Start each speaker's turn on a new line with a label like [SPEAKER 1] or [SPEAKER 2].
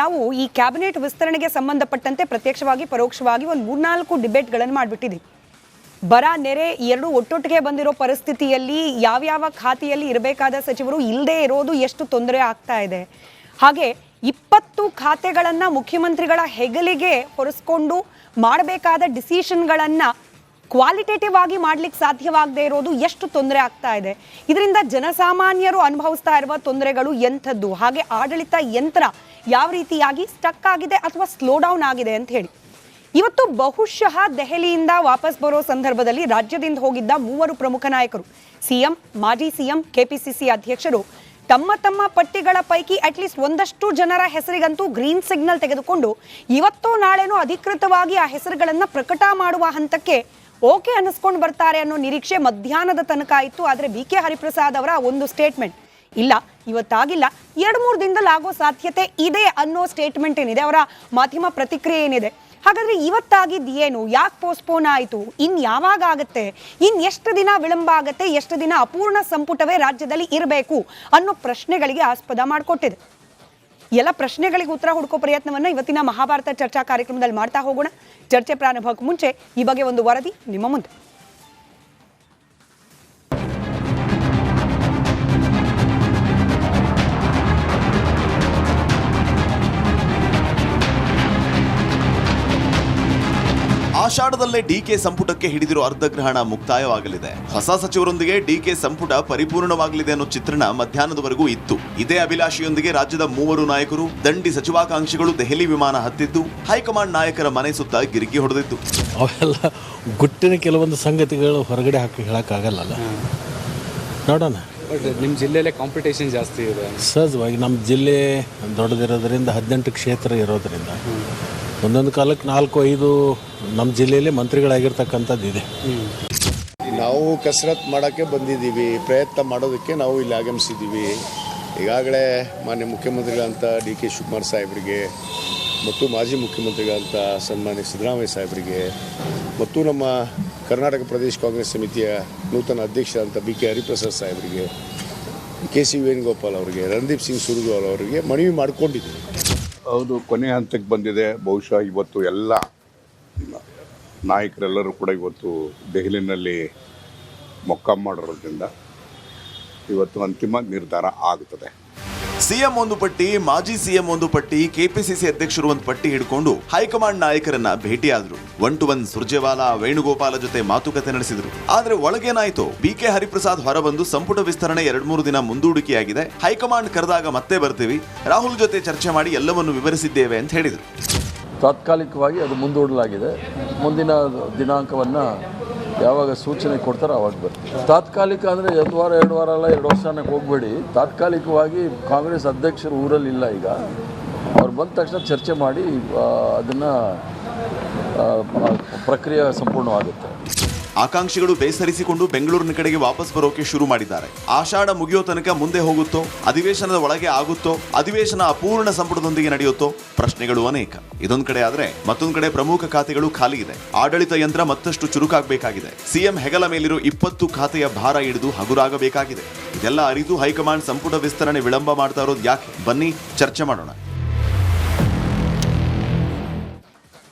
[SPEAKER 1] ನಾವು ಈ ಕ್ಯಾಬಿನೆಟ್ ವಿಸ್ತರಣೆಗೆ ಸಂಬಂಧಪಟ್ಟಂತೆ ಪ್ರತ್ಯಕ್ಷವಾಗಿ ಪರೋಕ್ಷವಾಗಿ ಒಂದು 3-4 ಡಿಬೇಟ್ಗಳನ್ನು ಮಾಡಿಬಿಟ್ಟಿದ್ದೀವಿ. ಬರ ನೆರೆ ಎರಡು ಒಟ್ಟೊಟ್ಟಿಗೆ ಬಂದಿರೋ ಪರಿಸ್ಥಿತಿಯಲ್ಲಿ ಯಾವ್ಯಾವ ಖಾತೆಯಲ್ಲಿ ಇರಬೇಕಾದ ಸಚಿವರು ಇಲ್ಲದೆ ಇರೋದು ಎಷ್ಟು ತೊಂದರೆ ಆಗ್ತಾ ಇದೆ. ಹಾಗೆ 20 ಖಾತೆಗಳನ್ನು ಮುಖ್ಯಮಂತ್ರಿಗಳ ಹೆಗಲಿಗೆ ಹೊರಿಸ್ಕೊಂಡು ಮಾಡಬೇಕಾದ ಡಿಸಿಷನ್ಗಳನ್ನು ಕ್ವಾಲಿಟೇಟಿವ್ ಆಗಿ ಮಾಡ್ಲಿಕ್ಕೆ ಸಾಧ್ಯವಾಗದೇ ಇರೋದು ಎಷ್ಟು ತೊಂದರೆ ಆಗ್ತಾ ಇದೆ. ಇದರಿಂದ ಜನಸಾಮಾನ್ಯರು ಅನುಭವಿಸ್ತಾ ಇರುವ ತೊಂದರೆಗಳು ಎಂಥದ್ದು, ಹಾಗೆ ಆಡಳಿತ ಯಂತ್ರ ಯಾವ ರೀತಿಯಾಗಿ ಸ್ಟಕ್ ಆಗಿದೆ ಅಥವಾ ಸ್ಲೋ ಡೌನ್ ಆಗಿದೆ ಅಂತ ಹೇಳಿ. ಇವತ್ತು ಬಹುಶಃ ದೆಹಲಿಯಿಂದ ವಾಪಸ್ ಬರೋ ಸಂದರ್ಭದಲ್ಲಿ ರಾಜ್ಯದಿಂದ ಹೋಗಿದ್ದ 3 ಪ್ರಮುಖ ನಾಯಕರು, ಸಿಎಂ, ಮಾಜಿ ಸಿಎಂ, ಕೆಪಿಸಿಸಿ ಅಧ್ಯಕ್ಷರು ತಮ್ಮ ತಮ್ಮ ಪಟ್ಟಿಗಳ ಪೈಕಿ ಅಟ್ಲೀಸ್ಟ್ ಒಂದಷ್ಟು ಜನರ ಹೆಸರಿಗಂತೂ ಗ್ರೀನ್ ಸಿಗ್ನಲ್ ತೆಗೆದುಕೊಂಡು ಇವತ್ತೋ ನಾಳೆನೋ ಅಧಿಕೃತವಾಗಿ ಆ ಹೆಸರುಗಳನ್ನು ಪ್ರಕಟ ಮಾಡುವ ಹಂತಕ್ಕೆ ಓಕೆ ಅನ್ನಿಸ್ಕೊಂಡು ಬರ್ತಾರೆ ಅನ್ನೋ ನಿರೀಕ್ಷೆ ಮಧ್ಯಾಹ್ನದ ತನಕ ಇತ್ತು. ಆದರೆ ಬಿ ಕೆ ಹರಿಪ್ರಸಾದ್ ಅವರ ಒಂದು ಸ್ಟೇಟ್ಮೆಂಟ್, ಇಲ್ಲ ಇವತ್ತಾಗಿಲ್ಲ, 2-3 ದಿನದಲ್ಲಿ ಆಗೋ ಸಾಧ್ಯತೆ ಇದೆ ಅನ್ನೋ ಸ್ಟೇಟ್ಮೆಂಟ್ ಏನಿದೆ, ಅವರ ಮಾಧ್ಯಮ ಪ್ರತಿಕ್ರಿಯೆ ಏನಿದೆ. ಹಾಗಾದ್ರೆ ಇವತ್ತಾಗಿದ್ದು ಏನು, ಯಾಕೆ ಪೋಸ್ಟ್ಪೋನ್ ಆಯಿತು, ಇನ್ನು ಯಾವಾಗ ಆಗುತ್ತೆ, ಇನ್ನು ಎಷ್ಟು ದಿನ ವಿಳಂಬ ಆಗುತ್ತೆ, ಎಷ್ಟು ದಿನ ಅಪೂರ್ಣ ಸಂಪುಟವೇ ರಾಜ್ಯದಲ್ಲಿ ಇರಬೇಕು ಅನ್ನೋ ಪ್ರಶ್ನೆಗಳಿಗೆ ಆಸ್ಪದ ಮಾಡಿಕೊಟ್ಟಿದೆ. ಎಲ್ಲ ಪ್ರಶ್ನೆಗಳಿಗೆ ಉತ್ತರ ಹುಡುಕೋ ಪ್ರಯತ್ನವನ್ನು ಇವತ್ತಿನ ಮಹಾಭಾರತ ಚರ್ಚಾ ಕಾರ್ಯಕ್ರಮದಲ್ಲಿ ಮಾಡ್ತಾ ಹೋಗೋಣ. ಚರ್ಚೆ ಪ್ರಾರಂಭಕ್ಕೆ ಮುಂಚೆ ಈ ಬಗ್ಗೆ ಒಂದು ವರದಿ ನಿಮ್ಮ ಮುಂದೆ.
[SPEAKER 2] ಆಷಾಢದಲ್ಲೇ ಡಿಕೆ ಸಂಪುಟಕ್ಕೆ ಹಿಡಿದಿರೋ ಅರ್ಧಗ್ರಹಣ ಮುಕ್ತಾಯವಾಗಲಿದೆ. ಹೊಸ ಸಚಿವರೊಂದಿಗೆ ಡಿಕೆ ಸಂಪುಟ ಪರಿಪೂರ್ಣವಾಗಲಿದೆ ಅನ್ನೋ ಚಿತ್ರಣ ಮಧ್ಯಾಹ್ನದವರೆಗೂ ಇತ್ತು. ಇದೇ ಅಭಿಲಾಷೆಯೊಂದಿಗೆ ರಾಜ್ಯದ 3 ನಾಯಕರು, ದಂಡಿ ಸಚಿವಾಕಾಂಕ್ಷಿಗಳು ದೆಹಲಿ ವಿಮಾನ ಹತ್ತಿದ್ದು ಹೈಕಮಾಂಡ್ ನಾಯಕರ ಮನೆ ಸುತ್ತ ಗಿರಿಕಿ ಹೊಡೆದಿತ್ತು.
[SPEAKER 3] ಅವೆಲ್ಲ ಗುಟ್ಟಿನ ಕೆಲವೊಂದು ಸಂಗತಿಗಳು ಹೊರಗಡೆ ಹೇಳಕ್ಕಾಗಲ್ಲ. ನೋಡೋಣ.
[SPEAKER 4] ನಿಮ್ಮ ಜಿಲ್ಲೆಯಲ್ಲೇ ಕಾಂಪಿಟೇಷನ್ ಜಾಸ್ತಿ ಇದೆ.
[SPEAKER 3] ಸಹಜವಾಗಿ ನಮ್ಮ ಜಿಲ್ಲೆ ದೊಡ್ಡದಿರೋದ್ರಿಂದ 18 ಕ್ಷೇತ್ರ ಇರೋದ್ರಿಂದ ಒಂದೊಂದು ಕಾಲಕ್ಕೆ 4-5 ನಮ್ಮ ಜಿಲ್ಲೆಯಲ್ಲಿ ಮಂತ್ರಿಗಳಾಗಿರ್ತಕ್ಕಂಥದ್ದು ಇದೆ.
[SPEAKER 5] ನಾವು ಕಸರತ್ತು ಮಾಡೋಕ್ಕೆ ಬಂದಿದ್ದೀವಿ, ಪ್ರಯತ್ನ ಮಾಡೋದಕ್ಕೆ ನಾವು ಇಲ್ಲಿ ಆಗಮಿಸಿದ್ದೀವಿ. ಈಗಾಗಲೇ ಮಾನ್ಯ ಮುಖ್ಯಮಂತ್ರಿಗಳಂತ ಡಿ ಕೆ ಶಿವಕುಮಾರ್ ಸಾಹೇಬರಿಗೆ ಮತ್ತು ಮಾಜಿ ಮುಖ್ಯಮಂತ್ರಿಗಳಂತ ಸನ್ಮಾನ್ಯ ಸಿದ್ದರಾಮಯ್ಯ ಸಾಹೇಬರಿಗೆ ಮತ್ತು ನಮ್ಮ ಕರ್ನಾಟಕ ಪ್ರದೇಶ ಕಾಂಗ್ರೆಸ್ ಸಮಿತಿಯ ನೂತನ ಅಧ್ಯಕ್ಷರಂತ ಬಿ ಕೆ ಹರಿಪ್ರಸಾದ್ ಸಾಹೇಬರಿಗೆ, ಕೆ ಸಿ ವೇಣುಗೋಪಾಲ್ ಅವರಿಗೆ, ರಣದೀಪ್ ಸಿಂಗ್ ಸುರ್ಜೇವಾಲಾ ಅವರಿಗೆ ಮನವಿ ಮಾಡಿಕೊಂಡಿದ್ದೀವಿ.
[SPEAKER 6] ಹೌದು, ಕೊನೆ ಹಂತಕ್ಕೆ ಬಂದಿದೆ. ಬಹುಶಃ ಇವತ್ತು ಎಲ್ಲ ನಾಯಕರೆಲ್ಲರೂ ಕೂಡ ಇವತ್ತು ದೆಹಲಿನಲ್ಲಿ ಮೊಕ್ಕಾಂ ಮಾಡಿರೋದ್ರಿಂದ ಇವತ್ತು ಅಂತಿಮ ನಿರ್ಧಾರ ಆಗುತ್ತದೆ.
[SPEAKER 2] ಸಿಎಂ ಒಂದು ಪಟ್ಟಿ, ಮಾಜಿ ಸಿಎಂ ಒಂದು ಪಟ್ಟಿ, ಕೆಪಿಸಿಸಿ ಅಧ್ಯಕ್ಷರು ಒಂದು ಪಟ್ಟಿ ಹಿಡ್ಕೊಂಡು ಹೈಕಮಾಂಡ್ ನಾಯಕರನ್ನ ಭೇಟಿಯಾದ್ರು. 1-to-1 ಸುರ್ಜೇವಾಲಾ, ವೇಣುಗೋಪಾಲ ಜೊತೆ ಮಾತುಕತೆ ನಡೆಸಿದ್ರು. ಆದ್ರೆ ಒಳಗೇನಾಯ್ತು, ಬಿ ಕೆ ಹರಿಪ್ರಸಾದ್ ಹೊರಬಂದು ಸಂಪುಟ ವಿಸ್ತರಣೆ 2-3 ದಿನ ಮುಂದೂಡಿಕೆಯಾಗಿದೆ, ಹೈಕಮಾಂಡ್ ಕರೆದಾಗ ಮತ್ತೆ ಬರ್ತೀವಿ, ರಾಹುಲ್ ಜೊತೆ ಚರ್ಚೆ ಮಾಡಿ ಎಲ್ಲವನ್ನು ವಿವರಿಸಿದ್ದೇವೆ ಅಂತ ಹೇಳಿದ್ರು.
[SPEAKER 7] ತಾತ್ಕಾಲಿಕವಾಗಿ ಅದು ಮುಂದೂಡಲಾಗಿದೆ. ಮುಂದಿನ ದಿನಾಂಕವನ್ನು ಯಾವಾಗ ಸೂಚನೆ ಕೊಡ್ತಾರೋ ಅವಾಗ ಬರ್ತೀವಿ. ತಾತ್ಕಾಲಿಕ ಅಂದರೆ 1 ವಾರ 2 ವಾರ ಅಲ್ಲ, 2 ವರ್ಷಕ್ಕೆ ಹೋಗಬೇಡಿ. ತಾತ್ಕಾಲಿಕವಾಗಿ ಕಾಂಗ್ರೆಸ್ ಅಧ್ಯಕ್ಷರು ಊರಲ್ಲಿಲ್ಲ. ಈಗ ಅವ್ರು ಬಂದ ತಕ್ಷಣ ಚರ್ಚೆ ಮಾಡಿ ಅದನ್ನು ಪ್ರಕ್ರಿಯೆ ಸಂಪೂರ್ಣವಾಗುತ್ತೆ.
[SPEAKER 2] ಆಕಾಂಕ್ಷಿಗಳು ಬೇಸರಿಸಿಕೊಂಡು ಬೆಂಗಳೂರಿನ ಕಡೆಗೆ ವಾಪಸ್ ಬರೋಕೆ ಶುರು ಮಾಡಿದ್ದಾರೆ. ಆಷಾಢ ಮುಗಿಯೋ ತನಕ ಮುಂದೆ ಹೋಗುತ್ತೋ, ಅಧಿವೇಶನದ ಒಳಗೆ ಆಗುತ್ತೋ, ಅಧಿವೇಶನ ಅಪೂರ್ಣ ಸಂಪುಟದೊಂದಿಗೆ ನಡೆಯುತ್ತೋ, ಪ್ರಶ್ನೆಗಳು ಅನೇಕ. ಇದೊಂದು ಕಡೆ ಆದ್ರೆ ಮತ್ತೊಂದು ಕಡೆ ಪ್ರಮುಖ ಖಾತೆಗಳು ಖಾಲಿ ಇದೆ. ಆಡಳಿತ ಯಂತ್ರ ಮತ್ತಷ್ಟು ಚುರುಕಾಗಬೇಕಾಗಿದೆ. ಸಿಎಂ ಹೆಗಲ ಮೇಲಿರೋ 20 ಖಾತೆಯ ಭಾರ ಹಿಡಿದು ಹಗುರಾಗಬೇಕಾಗಿದೆ. ಇದೆಲ್ಲ ಅರಿತು ಹೈಕಮಾಂಡ್ ಸಂಪುಟ ವಿಸ್ತರಣೆ ವಿಳಂಬ ಮಾಡ್ತಾ ಇರೋದು ಯಾಕೆ? ಬನ್ನಿ ಚರ್ಚೆ ಮಾಡೋಣ.